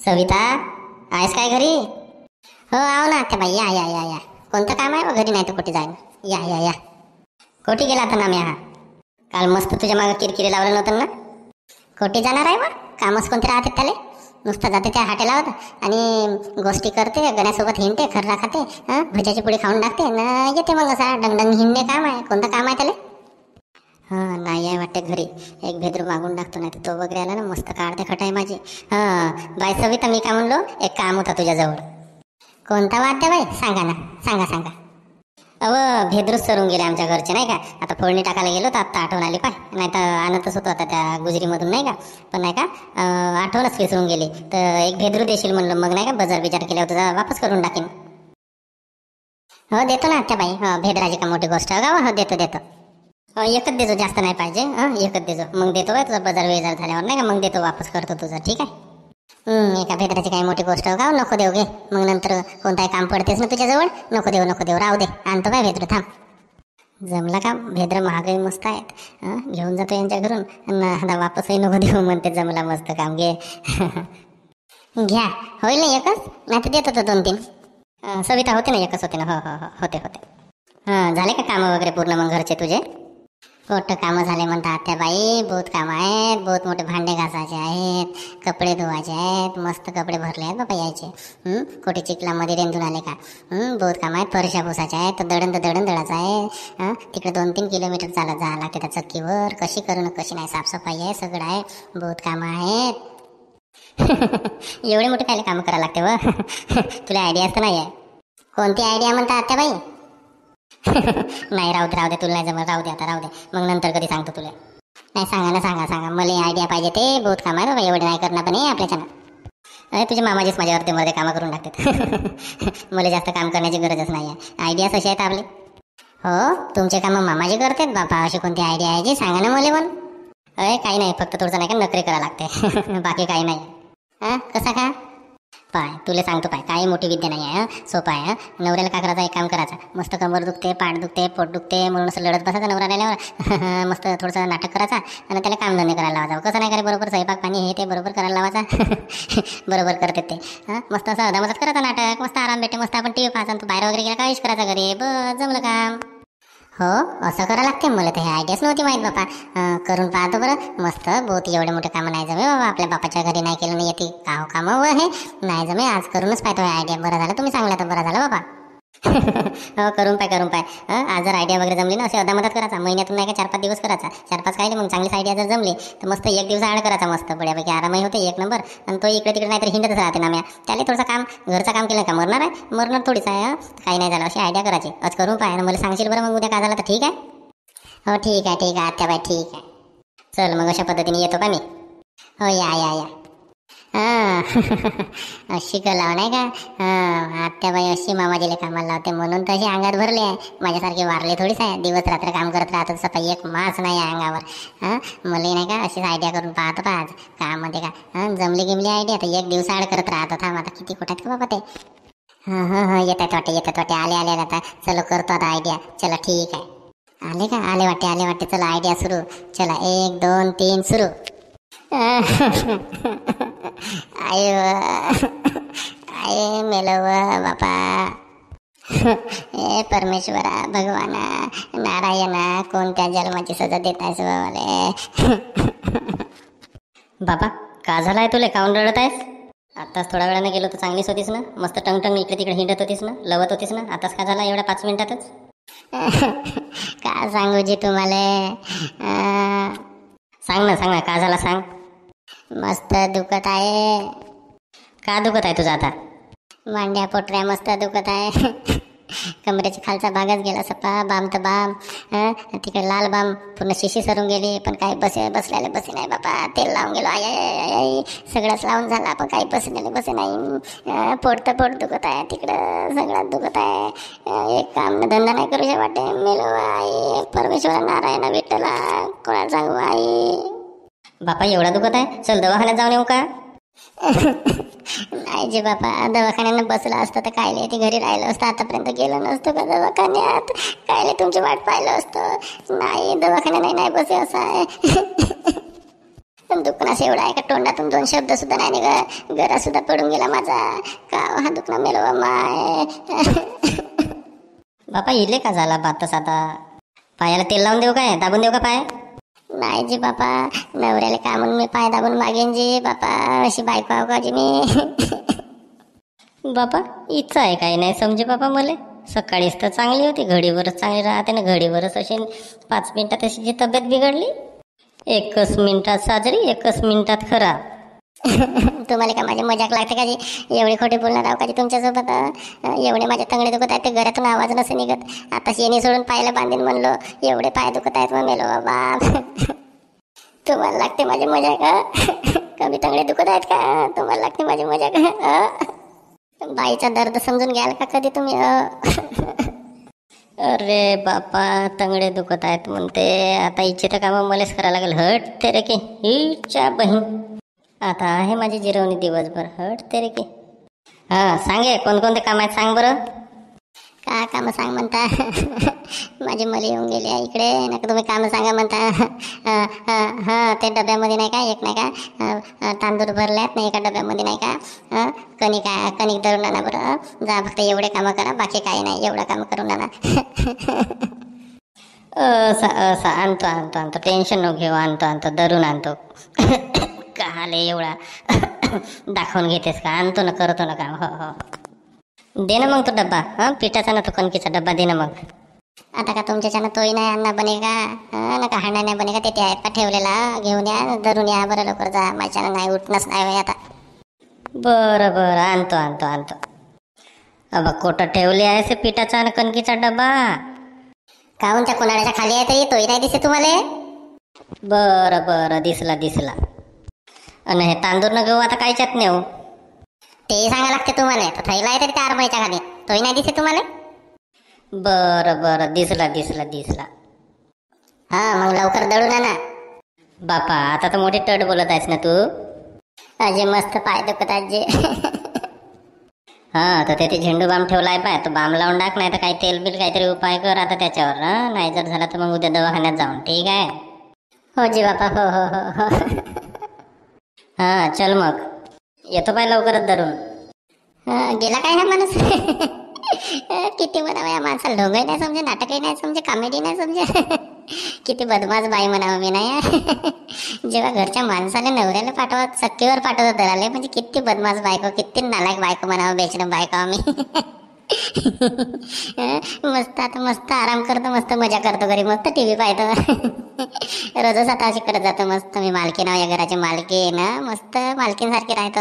सविता, आहेस काय घरी? हो आव ना आत्याबाई, या या या या. कोणतं काम आहे? घरी नाही तर कुठे जाईल. या या या. कोठी गेला आता नाम्या? हा काल मस्त तुझ्या मागे किरकिरी लावलं नव्हतं ना? कोठी जाणार आहे मग? कामच कोणते राहते त्याले? नुसतं जाते त्या हॉटेलावर आणि गोष्टी करते, गण्यासोबत हिंडते, खर्रा खाते, भज्याची पुडी खाऊन टाकते ना, येते मग असा डंगडंग हिंडणे. काम आहे? कोणतं काम आहे त्याले? हां नाही आहे वाटते घरी. एक भेद्रू मागून टाकतो, नाही तर तो वगैरे आला ना मस्त काढते खटाई माझी. हां बाय सविता, मी काय म्हणलो, एक काम होता तुझ्याजवळ. कोणता वाद्य बाई? सांगा ना, सांगा सांगा. अव भेद्रूच सरून गेले आमच्या घरचे नाही का. आता फोडणी टाकायला गेलो तर आत्ता आठवण आली पाय, नाही तर आणतच होतो आता त्या गुजरीमधून नाही का. पण नाही का आठवणच विसरून गेली. तर एक भेद्रू देशील म्हणलं, मग नाही का बजार बिजार केल्यावर तुझा वापस करून टाकीन. हो देतो ना आत्याबाई. हो भेद्राची का मोठी गोष्ट आहे का? हो देतो देतो. एकच देतो, जास्त नाही पाहिजे. एकच देतो, मग देतो बाय तुझा बाजार वेजार झाल्यावर नाही का, मग देतो वापस करतो तुझं, ठीक आहे. एका भेद्राची काही मोठी गोष्ट का? नको देऊ घे, मग नंतर कोणताही काम पडतेस ना तुझ्याजवळ. नको देऊ नको देऊ, राहू दे. आणतो काय भेद्र, थांब. जमला का? भेद्र महागाई मस्त आहेत. घेऊन जातो यांच्या घरून आता वापसही नको देऊ म्हणते. जमला मस्त काम, घे. घ्या. होईल ना एकच, नाही तर देतो तो 2-3. सविता होते ना, एकच होते ना. हो हो हो होते होते. झाले का कामं वगैरे पूर्ण मग घरचे तुझे? मोठं कामं झाले म्हणतात त्या बाई. बहुत काम आहेत, बहुत मोठे भांडे घासायचे आहेत, कपडे धुवायचे आहेत, मस्त कपडे भरले आहेत बाबा यायचे. कोठे चिखलामध्ये रेंदून आले का. बहुत काम आहेत. फरशा पुसायच्या आहेत, तर दळण दळायचं आहे. तिकडे 2-3 किलोमीटर चालत जावं लागते त्या चक्कीवर. कशी करू ना कशी नाही, साफसफाई आहे, सगळं आहे, बहुत कामं आहेत. एवढे मोठे काय कामं करावं लागते व? तुला आयडिया असतं नाही आहे? कोणती आयडिया म्हणता आत्या बाई? नाही राहू दे तुला नाही जमत, राहू दे आता, राहू दे. मग नंतर कधी सांगतो तुला. नाही सांगा ना, सांगा. मला आयडिया पाहिजे, ते बहुत काम आहे बाबा, एवढे नाही करणार पण आपल्याच्यानं. अरे तुझे मामाजीच माझ्या अर्धे कामं करून टाकतात. मला जास्त काम करण्याची गरजच नाही आहे. आयडिया कशी आहेत आपले? हो तुमचे कामं मामाजी करतात बाबा. अशी कोणती आयडिया आहे जी? सांगा ना मला पण. अरे काही नाही, फक्त थोडंसं नाही का नखरे करावं लागते. बाकी काही नाही. कसा का? पाय तुला सांगतो पाय, काही मोठी विद्या नाही आहे. सोपा आहे. नवऱ्याला काय करायचं, एक काम करायचं. मस्त कमर दुखते, पाठ दुखते, पोट दुखते म्हणून असं लढत बसायचं नवरा राहिल्यावर. मस्त थोडंसं नाटक करायचा आणि त्याला कामधंदे करायला लावायचं. कसं नाही करे, बरोबर स्वयंपाक पाणी हे ते बरोबर करायला लावायचा. बरोबर करते ते. मस्त असं अदामतच करायचं नाटक. मस्त आराम भेटे, मस्त आपण टी व्ही पाहायचं. तू बाहेर वगैरे गेला काहीच करायचं घरी, बस जमलं काम. हो असं करावं लागते. मला तर हे आयडियाच नव्हती माहीत बापा. करून पाहतो बरं. मस्त बहुत एवढे मोठे कामं नाही जमे बाबा. आपल्या बापाच्या घरी नाही केलं नाही येते कामं व हे नाही जमे. आज करूनच पाहतो आयडिया. बरं झालं तुम्ही सांगला तर, बरं झालं बाबा. हो करून पाय. आज जर आयडिया वगैरे जमली ना, असे अदामदत करायचा. महिन्यातून नाही का 4-5 दिवस करायचा. 4-5 काही मग चांगलीच आयडिया जर जमली तर मस्त 1 दिवस आड करायचा. मस्त बड्यापैकी आरामही होते, 1 नंबर. आणि तो इकडे तिकडे नाहीतर हिंडतच राहते ना. त्याला थोडंसं काम घरचं काम केलं का मरणार आहे? मरणार थोडीच आहे. काही नाही झालं, अशी आयडिया करायची. आज करून पाय आणि मला सांगशील बरं मग उद्या काय झालं तर, ठीक आहे? हो ठीक आहे आत्याबाई, ठीक आहे. चल मग अशा पद्धतीने येतो का मी. हो या. अशी कलाव नाही का. आत्याबाई अशी मामाजीला कामाला लावते म्हणून तशी अंगात भरले आहे. माझ्यासारखे वारले थोडीच आहे, दिवस रात्र काम करत राहतात. सफाई एक मास नाही आहे अंगावर. मला नाही का अशीच आयडिया करून पाहतो आज कामध्ये का. जमली गिमली आयडिया तर 1 दिवस आड करत राहतो. थांब आता किती कुठात का बाबा ते. येतात वाटे आले आता. चलो करतो आता आयडिया. चला ठीक आहे. आले वाटते. चला आयडिया सुरू. चला 1 2 3 सुरू. आय मेलव बापा. ए परमेश्वरा, भगवाना, नारायणा, कोणत्या जन्माची सजा देत आहेस बाबाले. बाबा का झालाय तुला, काऊन रडत आहेस? आताच थोड्या वेळाने गेलो तर चांगलीच होतीस ना. मस्त टंग इकडे तिकडे हिंडत होतीस ना, लवत होतीस ना. आताच का झाला एवढ्या 5 मिनिटातच? का सांगू जी तुम्हाला. सांग ना का झाला सांग. मस्त दुखत आहे. का दुखत आहे तुझं आता? मांड्या पोटऱ्या मस्त दुखत आहे. कमरेच्या खालचा भागच गेला सपा. बाम तर बाम. तिकडे लाल बाम पूर्ण शिशी सरून गेली. पण काही बसले नाही बाबा. तेल लावून गेलो. आय सगळंच लावून झाला पण काही बसे नाही. पोट दुखत आहे. तिकडं सगळ्यात दुखत आहे. एक काम धंदा नाही करू वाटे. मेलो आई परमेश्वरा, नारायण, विठ्ठला, कोणाला सांगू आई. बापा एवढा दुखत आहे, चल दवाखान्यात जाऊन येऊ का? नाही जे बापा, दवाखान्यानं बसलं असतं तर कायले ते घरी राहिलं असतं. आतापर्यंत गेलो नसतो का दवाखान्यात. कायले तुमची वाट पाहिलं असतं. नाही दवाखान्यात नाही बसे असं आहे. दुखणं एवढा आहे का तोंडातून 2 शब्द सुद्धा नाही निघत. गरा सुद्धा पडून गेला माझा. का हा दुखणं मेलो माय. बापा इले का झाला बातच आता. पायाला तेल लावून देऊ काय, दाबून देऊ का पाय? नाही जी बापा, नवऱ्याला का म्हणून मी पाय दाबून मागेन जी बापा. अशी बायको आहो का जी मी. बापा इच्छा आहे काही नाही समजे बापा मले. सकाळीच तर चांगली होती, घडीवरच चांगली राहते ना, घडीवरच अशी 5 मिनिटात अशी जी तब्येत बिघडली. 1 मिनिटात साजरी, 1 मिनिटात खराब. तुम्हाला का माझी मजाक लागते का जी? एवढे खोटे बोलणार आहो का जी तुमच्यासोबत? एवढे माझे तंगडे दुखत आहेत, ते घरातून आवाज नसे निघत. आता येणे सोडून पायाला बांधीन म्हणलो, एवढे पाय दुखत आहेत मग मेलो बाबा. तुम्हाला लागते माझी मजाक? कमी तंगडे दुखत आहेत का? तुम्हाला लागते माझी मजाक? बाईचा दर्द समजून घ्याल का कधी तुम्ही? अरे बापा तंगडे दुखत आहेत म्हणते. आता इच्छित कामं मलाच करावं लागेल. हट तेरे की हिच्या बहीण. आता आहे माझी जिरवणी दिवसभर. हट तेरे की. हां सांगे कोणकोणते काम आहेत सांग बरं. का कामं सांग म्हणता? माझी मुली येऊन गेली आहे इकडे. नका तुम्ही कामं सांगा म्हणता. हां ते डब्यामध्ये नाही का, एक नाही का तांदूळ भरल्यात नाही एका डब्यामध्ये नाही का. कणिक दळून आणा बरं. जा फक्त एवढे कामं करा, बाकी काही नाही. एवढं कामं करून आणा. आणतो टेन्शन नको घेऊ. आणतो दरून आणतो. काले एवढा दाखवून घेतेस का? आणतो ना, करतो ना काम. हो दे ना मग तो डब्बा. पिठाचा ना तो कणकीचा डब्बा दे ना मग. आता का तुमच्याच्यानं तोही नाही अन्ना बने का? नका हांडा नाही बने का? ते आहेत का ठेवलेला? घेऊन या, धरून या बरं लवकर. जा माझ्यानं नाही उठणंच नाही आता. बरं आणतो. अब कोटं ठेवले आहे से पिठाचा आणि कणकीचा डब्बा. काहून त्या कोणाड्याच्या खाली आहे तरी तोही नाही दिसे तुम्हाला? बरं दिसला. आणि हे तांदूळ न घेऊ आता कायच्यात नेऊ? ते सांगा लागते तुम्हाला. तर थैला आहे तरी त्या आरमाईच्या खाली, तोही नाही दिसे तुम्हाला? बरं दिसला. हा मग लवकर दळून आणा. बापा आता तर मोठी टड बोलत आहेस ना तू. अजे मस्त पाय दुखत आजे. हा तर ते झेंडू बाम ठेवलाय पाय, तो बाम लावून टाक. नाही तर काही तेल बिल काहीतरी उपाय कर आता त्याच्यावर. नाही जर झाला तर मग उद्या दवाखान्यात जाऊन. ठीक आहे? हो जी बापा. हो. हा चल मग येतो पाय लवकरच धरून. गेला काय हा माणूस? किती म्हणावं या माणसाला. ढोंगही नाही समजे, नाटकही नाही समजे, कॉमेडी नाही समजे. किती बदमाश बाई म्हणावं मी नाही. जेव्हा घरच्या माणसाला नवऱ्याला पाठवत, सख्खीवर पाठवत धराले, म्हणजे किती बदमाश बायको, किती नालायक बायको म्हणावं, बेचणं बायको आम्ही. मस्त आराम करतो, मस्त मजा करतो घरी, मस्त TV पाहतो. रोजच आता अशी करत जातो मस्त. मी मालकीन या घराची मालकीन, मस्त मालकीनसारखी राहतो.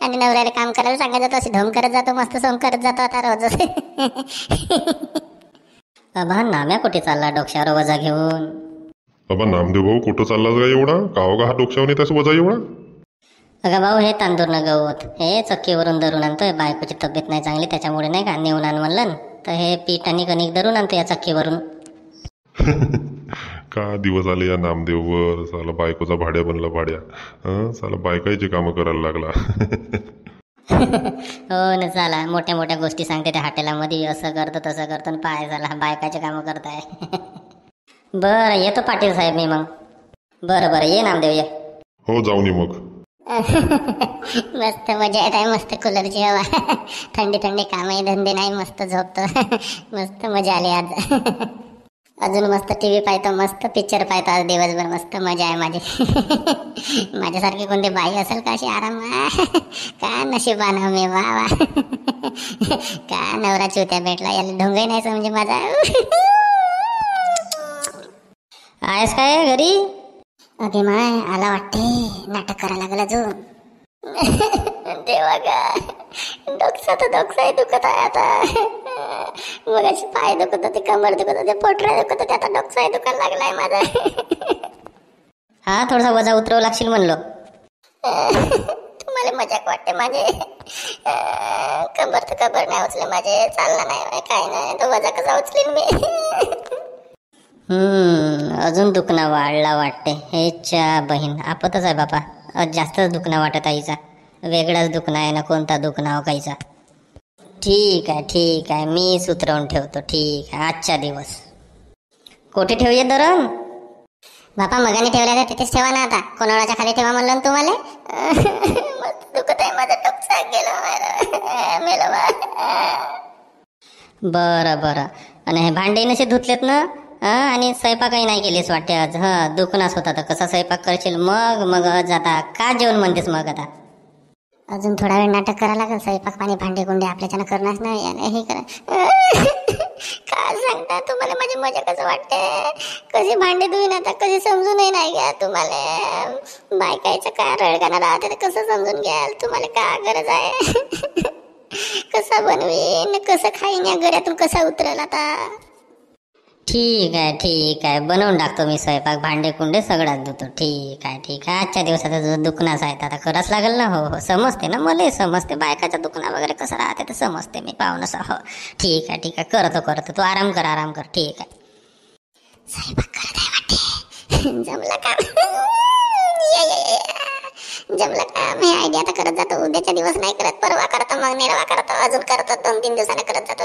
आणि नवऱ्याला काम करायला सांगत जातो, अशी ढोंग करत जातो, मस्त सोंग करत जातो आता रोजच. अबा नाम्या कुठे चालला डोक्यावर वजा घेऊन? अबा नामदेव भाऊ कुठं चाललास का एवढा? काव का हा डोक्यावर येतास वजा एवढा? अगं भाऊ हे तांदूळ न गवत हे चक्कीवरून दरून आणतोय. बायकोची तब्येत नाही चांगली त्याच्यामुळे नाही का, नेऊन आण म्हणलं. तर हे पीठ आणि कणिक दरून आणतो या चक्कीवरून. का दिवस आले या नामदेववर. साला बायकोचा भाड्या बनला भाड्या. साला बायकाईचे कामं करायला लागला. हो ना, चला मोठ्या गोष्टी सांगते त्या हॉटेलामध्ये. असं करतो तसं करतो पाय झाला बायकाचे कामं करताय. बरं येतो पाटील साहेब मी मग. बरं ये नामदेव ये. हो जाऊन ये मग. मस्त मजा येत आहे, मस्त कूलरची हवा. थंडी कामही धंदे नाही, मस्त झोपतो. मस्त मजा आली आज. अजून मस्त TV पाहतो, मस्त पिक्चर पाहतो आज दिवसभर. मस्त मजा आहे माझी. माझ्यासारखी कोणती बाई असेल का अशी आराम? का नशिबानं मी वा. का नवरा चुत्या भेटला, याला ढोंगही नाही समजे माझा. आहेस काय घरी? अगे माय आला वाटते, नाटक करायला लागला अजून. देवा का डोकसाही दुखत आहे आता. मग अशी पाय दुखत होते, कमर दुखत होते, पोटरा दुखत होते, आता डोकसाही दुखायला लागलाय माझा. हा थोडासा वजा उतरवू लागशील म्हणलो. तुम्हाला मजाक वाटते माझे? कबर नाही उचले माझे, चालला नाही काय नाही, तो वजा कसा उचलीन मी? अजून दुखणं वाढला वाटते. हेच्या बहीण आपतच आहे बापा. जास्तच दुखणं वाटत आईचा. वेगळाच दुखणं आहे ना, कोणता दुखणं काहीचा. ठीक आहे मी उतरवून ठेवतो. ठीक आहे आजचा दिवस. कोठे ठेवूया धरण? बापा मगाने ठेवल्या तर तिथेच ठेवा ना, आता कोणाच्या खाली ठेवा म्हणलं ना तुम्हाला. मस्त दुखत आहे माझं, टोकसा गेलं मेलं बा. बरं बरं. आणि हे भांडे नसे धुतलेत ना, आणि स्वयंपाकही नाही केलीस वाटते आज. दुखणाच होता तर कसा स्वयंपाक करशील मग. मग आज आता का जेवण म्हणतेस मग आता? अजून थोडा वेळ नाटक करायला लागेल. स्वयंपाक पाणी भांडे गुंडे आपल्याच्यानं करणारच नाही हे करा. काय सांगता तुम्हाला माझी मजा कसं वाटते. कशी भांडे धुईन आता, कशी समजूनही नाही घ्या तुम्हाला. बायकायचं काय रडगाणं राहते तर कसं समजून घ्याल तुम्हाला, काय गरज आहे. कसा बनवीन, कसं खाईन, या गड्यातून कसा उतरेल आता. ठीक आहे बनवून टाकतो मी स्वयंपाक, भांडे कुंडे सगळ्यात धुतो. ठीक आहे आजच्या दिवसाचा जो दुखणाच आहे आता करावंच लागेल ना. हो समजते ना, मला समजते बायकाचा दुखणा वगैरे कसं राहते तर समजते मी पाहूनच. हो ठीक आहे करतो तू आराम कर. ठीक आहे. स्वयंपाक करत आहे वाटते. जमला का? जमलं का? मी आयडिया तर करत जातो. उद्याच्या दिवस नाही करत, परवा करतो, मग निरवा करतो, अजून करतो, 2-3 दिवसाने करत जातो.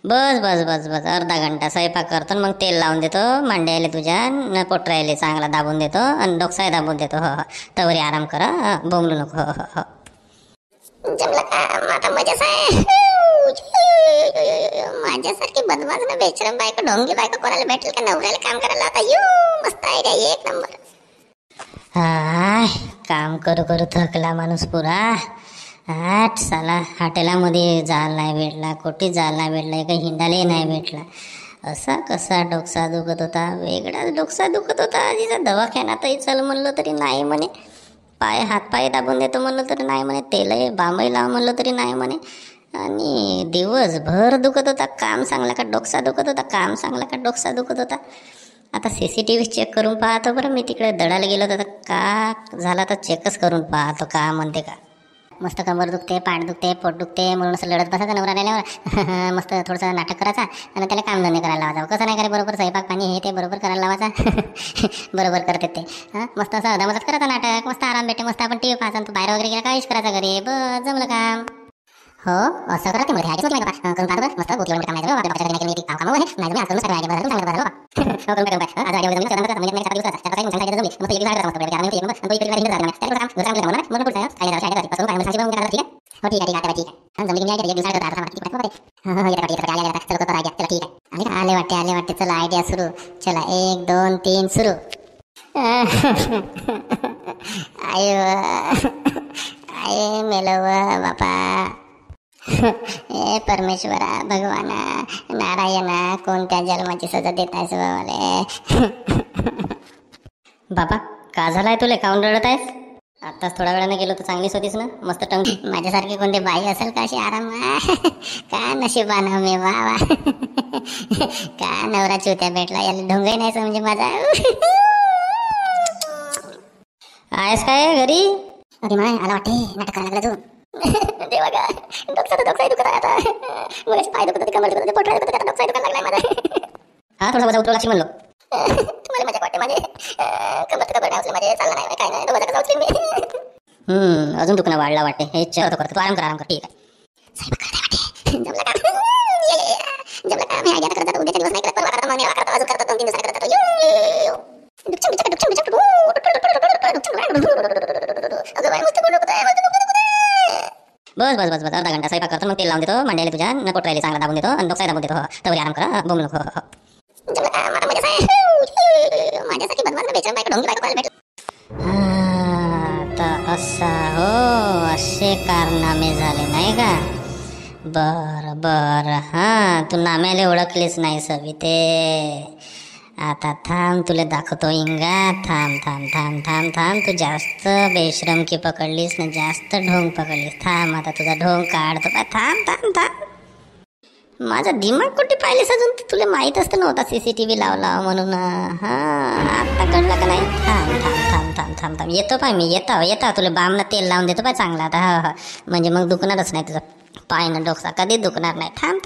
बस अर्धा घंटा स्वयंपाक करतो, मग तेल लावून देतो मांड्याले तुझ्या, पोटरायले चांगला दाबून देतो आणि डोकसाही दाबून देतो. हो तवरी आराम करा, बोंबलू नको. हो जमलं का? आता मजाच आहे. माझ्यासारखी बदमाश ना बेचरम बायको, ढोंगी बायको कोणाला भेटेल का नवऱ्याला काम करायला आता. मस्त आयडिया, एक नंबर. काम करू थकला माणूस पुरा. साला हॉटेलामध्ये जायला नाही भेटला, कुठे जायला नाही भेटला, काही हिंडाले नाही भेटला. असा कसा डोकसा दुखत होता, वेगळाच डोकसा दुखत होता. तिचा दवाखान्यातही चल म्हणलं तरी नाही म्हणे. हातपाय दाबून देतो म्हणलं तरी नाही म्हणे. तेलही बांबई लाव म्हणलं तरी नाही म्हणे. आणि दिवसभर दुखत होता. काम सांगला का डोकसा दुखत होता, काम सांगला का डोकसा दुखत होता. आता CCTV चेक करून पाहतो बरं. मी तिकडे दडायला गेलो तर का झाला तर चेकच करून पाहतो का म्हणते का. मस्त कमर दुखते, पाठ दुखते, पोट दुखते म्हणून असं लढत बसायचं नवरा राहिल्यावर. मस्त थोडंसं नाटक करायचा आणि त्याला कामधंदे करायला लावायचा. कसं नाही करे, बरोबर स्वयंपाक पाणी हे ते बरोबर करायला लावायचा. बरोबर करते ते. मस्त असं अदामजात करायचं नाटक. मस्त आराम भेटे, मस्त आपण TV पाहायचा. तू बाहेर वगैरे गेला काहीच करायचा घरी. बस जमलं काम. हो असं करा. ते मध्ये करून पाहतो बरं. मस्त बोतलं काम नाही आपल्या पक्षाकडे नाही काम आहे नाही. आज करून आयडिया बदल चांगलं बदल बाबा. आज आयडिया बदल करणार म्हणजे नाही 7 दिवसाचा त्याचा काही सांगायचं जमली. मस्त एक दिवस करत मस्त एक नंबर. तो इकडे हिंद झाला. त्याला काम घर चांगलं म्हणा म्हणून पुढे आयडिया पासून काय सांगायचं बघून करायला. ठीक आहे. हो ठीक आहे. जमली मी आयडिया दिवस करत आता ठीक आहे. येता आयडिया चला करतो आयडिया. चला ठीक आहे. आणि आले वाटते चला आयडिया सुरू. चला 1 2 3 सुरू. आय मेलव बापा. हे परमेश्वरा, भगवाना, नारायणा, कोणत्या जन्माची सजा देत आहेस बाबाले. बाबा का झालाय तुले, काऊन रडत आहेस? आताच थोड्या वेळाने गेलो तर चांगलीच होतीस ना, मस्त टंग. माझ्यासारखी कोणती बाई असेल का अशी आराम. का नशिबानं मी वा. का नवरा चुत्या भेटला, याला ढोंगही नाही समजे माझा. आहेस काय घरी? अरे माय आला वाटते, नाटक करायला लागला तू. देवा का डोकसाही दुखत आहे आता. मग पाय दुखत होते, कमर दुखत होते, पोट दुखत होते, डोकसाही दुखायला लागलाय माझा. थोडा वजा उतरू लागशी म्हणलो. तुम्हाला मजा वाटते माझे. कमर कबर असलं माझे चाललं नाही काय नाही. वजा कसा उचलीन मी. अजून दुखणं वाढला वाटते. हे करतो तू आराम कर. ठीक आहे. स्वयंपाक करत वाटते. जमलं का? जमलं का? मी आयडिया करत जातो. उद्याच्या दिवस नाही करत, परवा करतो, मग नेवा करतो, अजून करतो, 2-3 दिवसाने करत जातो. बस अर्धा घंटा स्वयंपाक करतो, मग तेल लावून देतो मांड्याला तुझ्या, पोट राहिले चांगला दाबून देतो आणि डोकसाही दाबून देतो. तवरी आराम करा, बोंबलू नको. माझ्यासाठी बदमाश बेचरम बायको, ढोंगी बायको भेटल. तर असा हो, असे कारनामे झाले नाही का? बर. तू नाम्याला ओळखलीच नाही सविते. आता थांब, तुला दाखवतो इंगा. थांब. तू जास्त बेशरम की पकडलीस ना, जास्त ढोंग पकडलीस. थांब आता तुझा ढोंग काढतो. थांब. माझा दिमाग कुठे पाहिलेस अजून? तुला माहीत असतं नव्हता CCTV लावला म्हणून. आता कळलं का नाही? थांब. येतो पाय मी. येतो तुला बामला तेल लावून देतो पाय चांगला आता. म्हणजे मग दुखणारच नाही तुझा पाय ना डोकसा, कधी दुखणार नाही. थांब.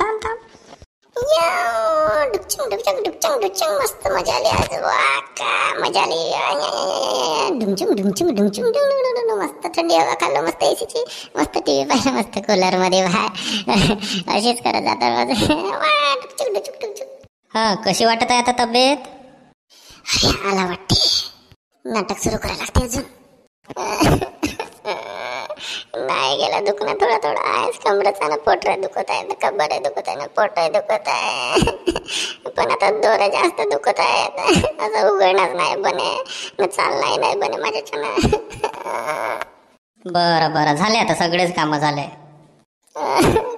डुचंग डुचंग डुचंग डुचंग मस्त मजा आली आज. वा का मजा आली. ढुंचुंग ढुंचुंग ढुंचुंग ढुंचुंग मस्त थंडी हवा खाल्लो, मस्त एसीची, मस्त टीव्ही पाहिला, मस्त कूलर मध्ये बाहेर अशीच करत जातात. डुचुंग डुचुंग डुचुंग. हा, कशी वाटत आहे आता तब्येत? अरे आला वाटते. नाटक सुरू करायला लागते अजून. नाही गेला दुखणं थोडं थोडं आहेच. कमरेचा ना पोटरा दुखत आहे ना, कंबर दुखत आहे ना, पोट दुखत आहे. पण आता दोरा जास्त दुखत आहे. असं उघडणार नाही बने न चालणार नाही बने माझ्याच्यानं. बरं बरं, झाले आता सगळेच कामं झाले.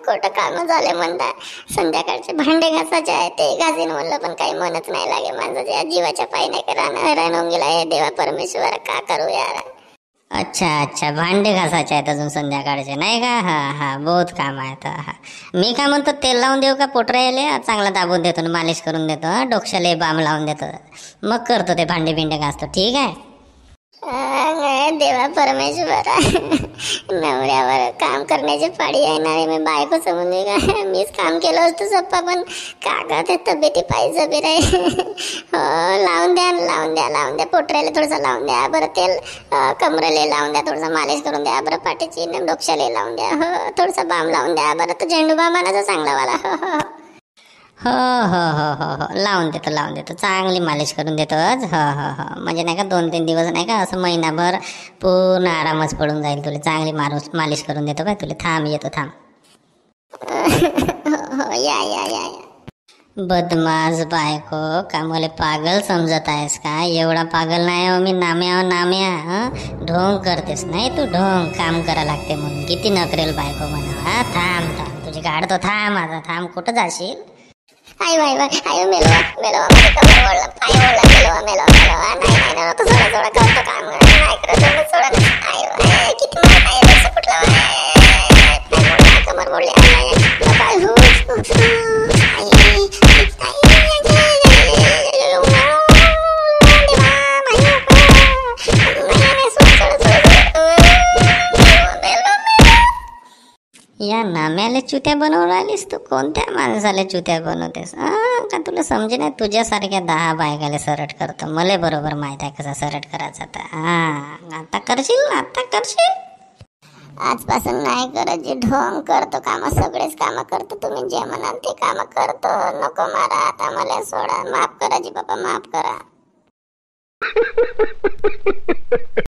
खोटं काम झाले म्हणता. संध्याकाळचे भांडे घासायचे आहे, ते घासीन म्हणलं पण काही मनच नाही लागे माझं. जीवाच्या पायी नाही करा राहून गेला. हे देवा परमेश्वर का करू यार. अच्छा अच्छा, भांडे घासायचे आहेत अजून संध्याकाळचे नाही का? हा हा, बहुत काम आहे. हा, मी काय म्हणतो, तेल लावून देऊ का पोटऱ्याले? चांगला दाबून देतो, मालिश करून देतो, डोक्याला बाम लावून देतो, मग करतो ते भांडे बिंडे घासतो. ठीक आहे? देवा परमेश्वर, नवऱ्यावर काम करण्याची पाळी आहे ना. मी बायको समजली का? मीच काम केलं असतं सप्पा, पण काका ते तब्येती पाहिजे बी रे. हो, लावून द्या लावून द्या लावून द्या. पोटऱ्याला थोडंसं लावून द्या बरं तेल, कमरेला लावून द्या, थोडंसं मालिश करून द्या बरं, पाठीची डोक्याला लावून द्या. हो, थोडंसं बाम लावून द्या बरं. तो झेंडू बाम आणायचा चांगला वाला. हो हो हो हो हो, लावून देतो चांगली मालिश करून देतो आज. हो हो हो, म्हणजे नाही का 2-3 दिवस नाही का, असं महिनाभर पूर्ण आरामच पडून जाईल तुला. चांगली मालिश करून देतो काय तुला. थांब येतो थांब. हो या या या या. बदमाश बायको, का मला पागल समजत आहेस का? एवढा पागल नाही हो मी. नाम्या ढोंग करतेस नाही तू. ढोंग काम करा लागते म्हणून. किती नकरेल बायको म्हणा. हा, थांब थांब तुझी काढतो. थांब आता, थांब. कुठं जाशील? आयो आयो आयो, मेलवा मेलवा, माझी कमर ओढला, पाय ओढला, मेलवा मेलवा मेलवा. नाही नाही, तो सोडा सोडा करतो काम. नाही करत सोडा. आयो किती मला काय रस्सा फुटला. पाय मोडला, कमर मोडली. पाय हो. या नाम्याला चुत्या बनवून राहिलीस तू? कोणत्या माणसाला चुत्या बनवतेस? का तुला समजे नाही? तुझ्यासारख्या 10 बायकाले सरट करतो. मला बरोबर माहित आहे कसा सरट करायचा. आता करशील ना? आता करशील? आजपासून नाही करत. जे ढोंग करतो काम, सगळेच काम करतो. तुम्ही जे म्हणाल ते काम करतो. नको मारा आता, मला सोडा. माफ करा जी बाबा, माफ करा.